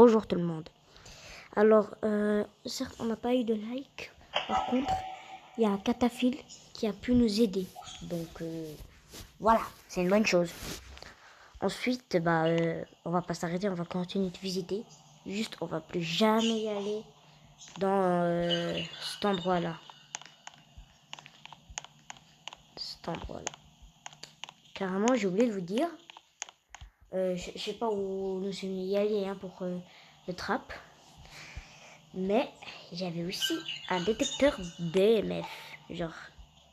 Bonjour tout le monde. Alors, certes, on n'a pas eu de like. Par contre, il y a un cataphile qui a pu nous aider. Donc, voilà, c'est une bonne chose. Ensuite, on va pas s'arrêter, on va continuer de visiter. Juste, on va plus jamais y aller dans cet endroit-là. Carrément, j'ai oublié de vous dire. Je sais pas où nous sommes y allés pour le trap. Mais j'avais aussi un détecteur d'EMF. Genre,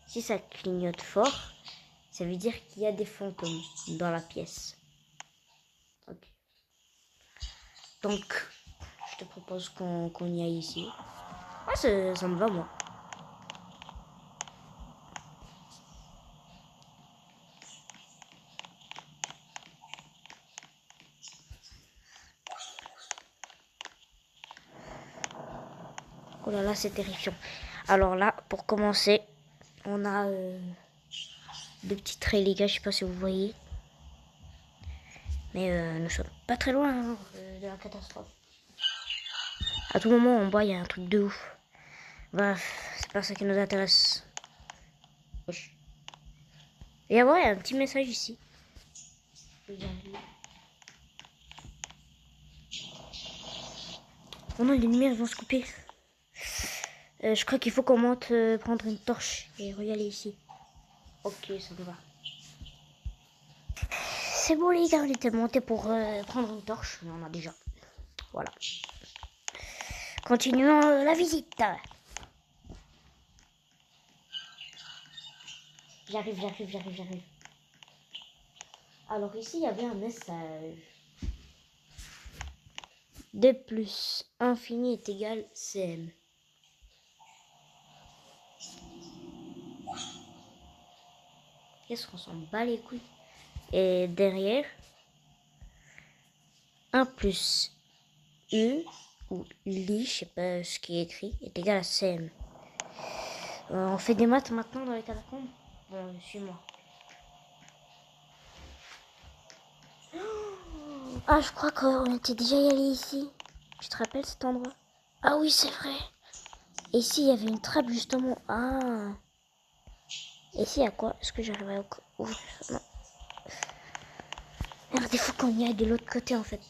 si ça clignote fort, ça veut dire qu'il y a des fantômes dans la pièce. Ok. Donc, je te propose qu'on y aille ici. Ah, ça me va, moi. Oh là là, c'est terrifiant. Alors là, pour commencer, on a deux petits traits, les gars. Je sais pas si vous voyez. Mais nous sommes pas très loin de la catastrophe. À tout moment, en bas, il y a un truc de ouf. Bref, c'est pas ça qui nous intéresse. Et ouais, il y a un petit message ici. Oh non, les lumières vont se couper. Je crois qu'il faut qu'on monte prendre une torche et y-aller ici. Ok, ça me va. C'est bon les gars, on était montés pour prendre une torche, mais on a déjà. Voilà. Continuons la visite. J'arrive. Alors ici, il y avait un message. D plus infini est égal CM. Qu'est-ce qu'on s'en bat les couilles? Et derrière, 1 plus U ou li, je sais pas ce qui est écrit, est égal à CM. On fait des maths maintenant dans les catacombes. Bon, suis-moi. Ah, je crois qu'on était déjà y allé ici. Tu te rappelles cet endroit? Ah oui, c'est vrai. Et ici, il y avait une trappe justement. Ah. Et ici, il y a quoi? Est-ce que j'arrive à ouvrir? Non. Merde, il faut qu'on y aille de l'autre côté en fait.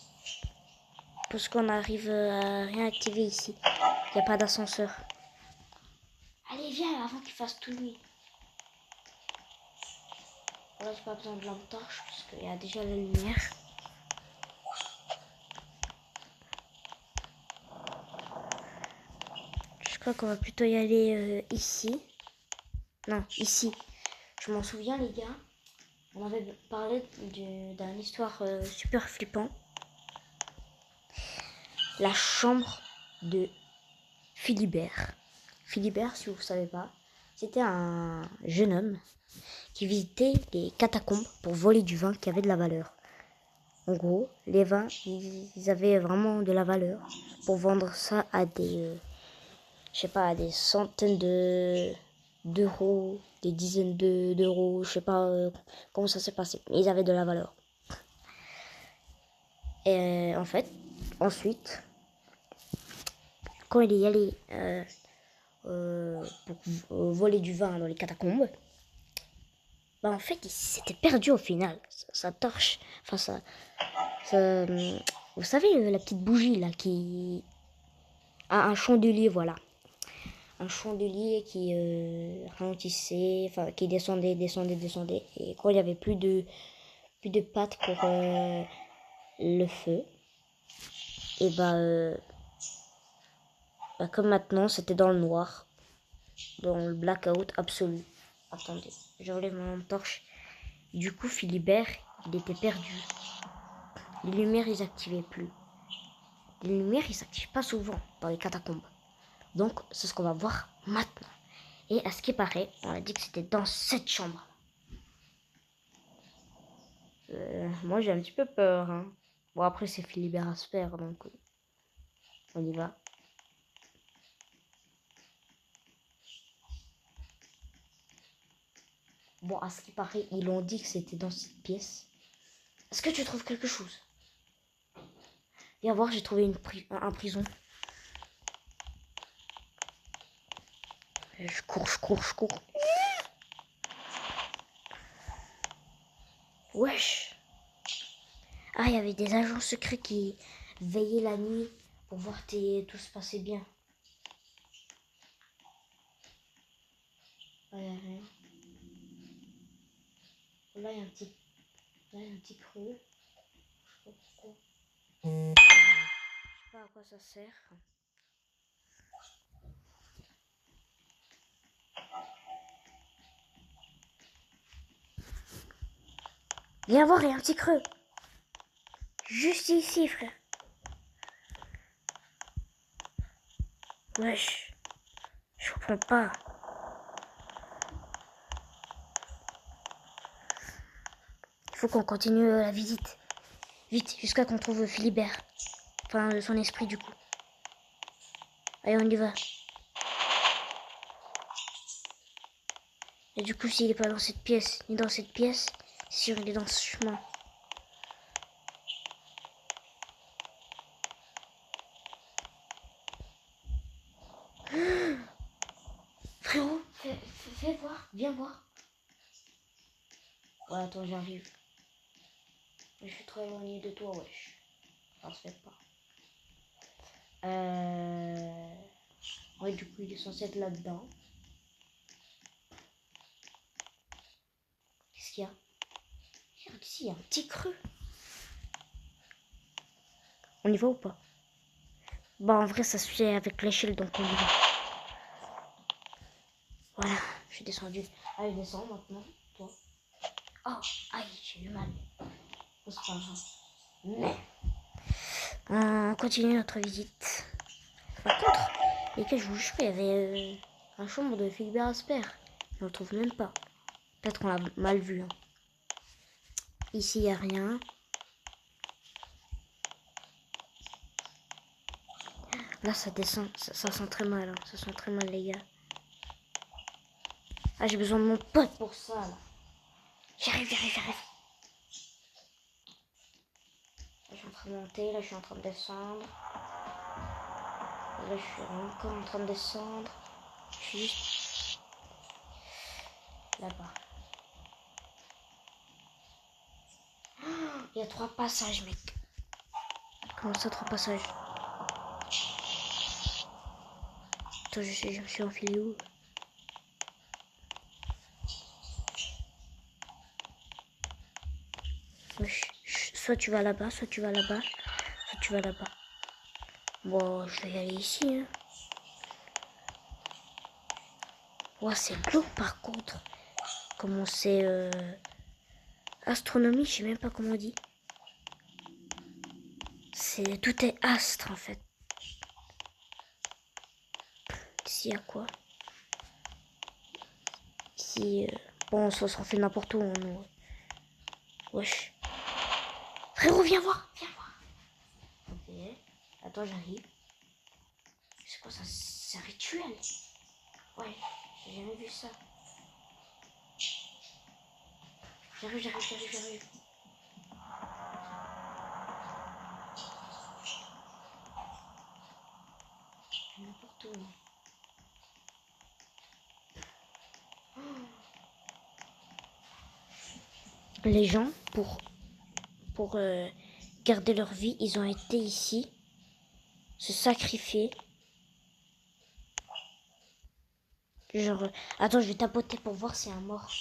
Parce qu'on arrive à rien activer ici. Il n'y a pas d'ascenseur. Allez, viens avant qu'il fasse tout nuit. Là, j'ai pas besoin de lampe torche parce qu'il y a déjà la lumière. Je crois qu'on va plutôt y aller ici. Non, ici. Je m'en souviens, les gars. On avait parlé d'une histoire super flippant. La chambre de Philibert. Philibert, si vous ne savez pas, c'était un jeune homme qui visitait les catacombes pour voler du vin qui avait de la valeur. En gros, les vins, ils avaient vraiment de la valeur pour vendre ça à des, je sais pas, à des centaines d'euros, des dizaines d'euros, je sais pas comment ça s'est passé, mais ils avaient de la valeur. Et en fait, ensuite, quand il est allé pour voler du vin dans les catacombes, en fait, il s'était perdu au final. Sa torche, enfin vous savez, la petite bougie là qui a un chandelier, voilà. Un chandelier qui ralentissait, enfin qui descendait. Et quand il n'y avait plus de pattes pour le feu, et comme maintenant c'était dans le noir, dans le blackout absolu. Attendez, j'enlève ma torche. Du coup, Philibert, il était perdu. Les lumières, ils s'activaient plus. Les lumières, ils s'activent pas souvent dans les catacombes. Donc, c'est ce qu'on va voir maintenant. Et à ce qui paraît, on a dit que c'était dans cette chambre. Moi, j'ai un petit peu peur. Hein. Bon, après, c'est Philibert à se faire, donc on y va. Bon, à ce qui paraît, ils l'ont dit que c'était dans cette pièce. Est-ce que tu trouves quelque chose? Viens voir, j'ai trouvé un prison. Je cours. Wesh. Ah, il y avait des agents secrets qui veillaient la nuit pour voir tout se passer bien. Ah, y a rien. Là, il y a un petit creux. Je sais pas pourquoi. Je sais pas à quoi ça sert. Viens voir, il y a un petit creux. Juste ici, frère. Wesh. Je comprends pas. Il faut qu'on continue la visite. Vite, jusqu'à qu'on trouve Philibert. Enfin, son esprit, du coup. Allez, on y va. Et du coup, s'il est pas dans cette pièce, ni dans cette pièce, c'est sûr il est dans ce chemin. Frérot, fais voir, viens voir. Ouais, attends, j'arrive. Je suis trop éloigné de toi, wesh. Ça se fait pas. Ouais, du coup, il est censé être là-dedans. Qu'est-ce qu'il y a? Regarde ici, il y a un petit creux. On y va ou pas? Bah, en vrai, ça se fait avec l'échelle, donc on y va. Voilà, je suis descendu. Allez, descends maintenant, toi. Oh, aïe, j'ai eu mal. Oh, c'est pas grave. Mais, on continue notre visite. Par contre, les gars, je vous jure, il y avait un chambre de Philibert Asper. On le trouve même pas. Peut-être qu'on l'a mal vu. Hein. Ici, il n'y a rien. Là, ça descend. Ça sent très mal. Hein. Ça sent très mal, les gars. Ah, j'ai besoin de mon pote pour ça, là. J'arrive. Là, je suis en train de monter. Là, je suis en train de descendre. Là, je suis encore en train de descendre. Juste là-bas. Il y a 3 passages, mec. Comment ça, 3 passages? Attends, je me suis enfilé où? Soit tu vas là-bas, soit tu vas là-bas, soit tu vas là-bas. Bon, je vais y aller ici. Hein. Ouais, c'est glauque par contre. Comment c'est astronomie, je sais même pas comment on dit. Tout est astre en fait. Ici, il y a quoi? Ici, bon, ça s'en fait n'importe où. Hein, wesh. Frérot, viens voir. Ok. Attends, j'arrive. C'est quoi ça? C'est un rituel. Ouais, j'ai jamais vu ça. J'arrive. N'importe où. Les gens, pour garder leur vie, ils ont été ici, se sacrifier. Genre, attends, je vais tapoter pour voir si c'est un mort.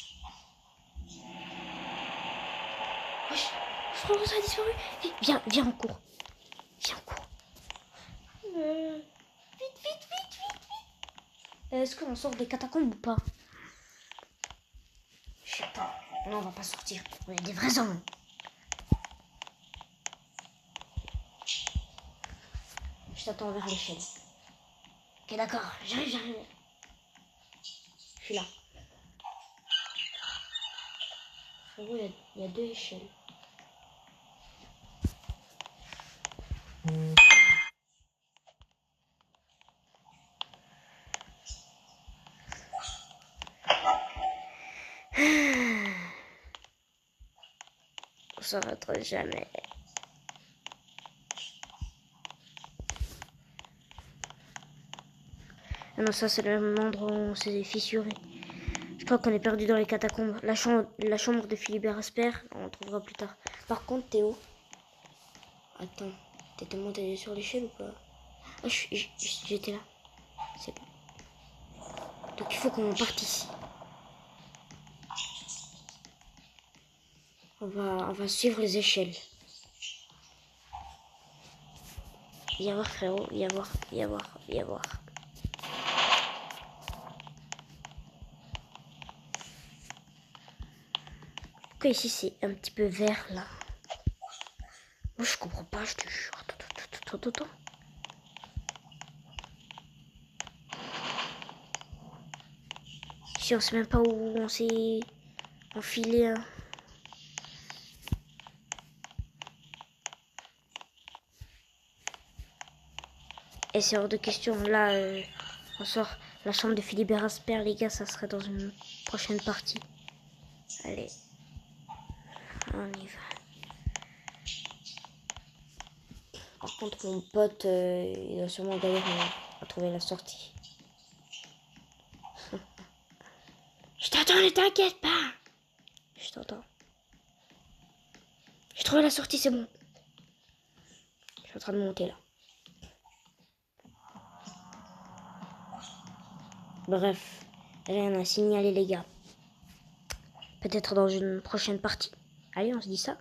Wesh, frérot, ça a disparu. Viens, on court. Vite. Est-ce qu'on sort des catacombes ou pas? Je sais pas. Non, on va pas sortir. On est des vrais hommes. Je t'attends vers l'échelle. Ok, d'accord. J'arrive. Je suis là. Frérot, il y a 2 échelles. On s'arrêtera jamais. Ah non, ça c'est le même endroit où on s'est fissuré. Je crois qu'on est perdu dans les catacombes. La chambre de Philibert Asper, on trouvera plus tard. Par contre, Théo. Attends, t'étais monté sur l'échelle ou pas? Ah, j'étais là. C'est bon. Donc il faut qu'on parte ici. On va suivre les échelles. Y avoir frérot, y avoir. Pourquoi ici c'est un petit peu vert là? Moi je comprends pas, je te jure. Attends. Si on sait même pas où on s'est enfilé. Hein. Et c'est hors de question. Là, on sort la chambre de Philibert Asper, les gars, ça serait dans une prochaine partie. Allez, on y va. Par contre, mon pote, il doit sûrement galérer à trouver la sortie. Je t'attends, ne t'inquiète pas. Je t'entends. J'ai trouvé la sortie, c'est bon. Je suis en train de monter là. Bref, rien à signaler les gars. Peut-être dans une prochaine partie. Allez, on se dit ça.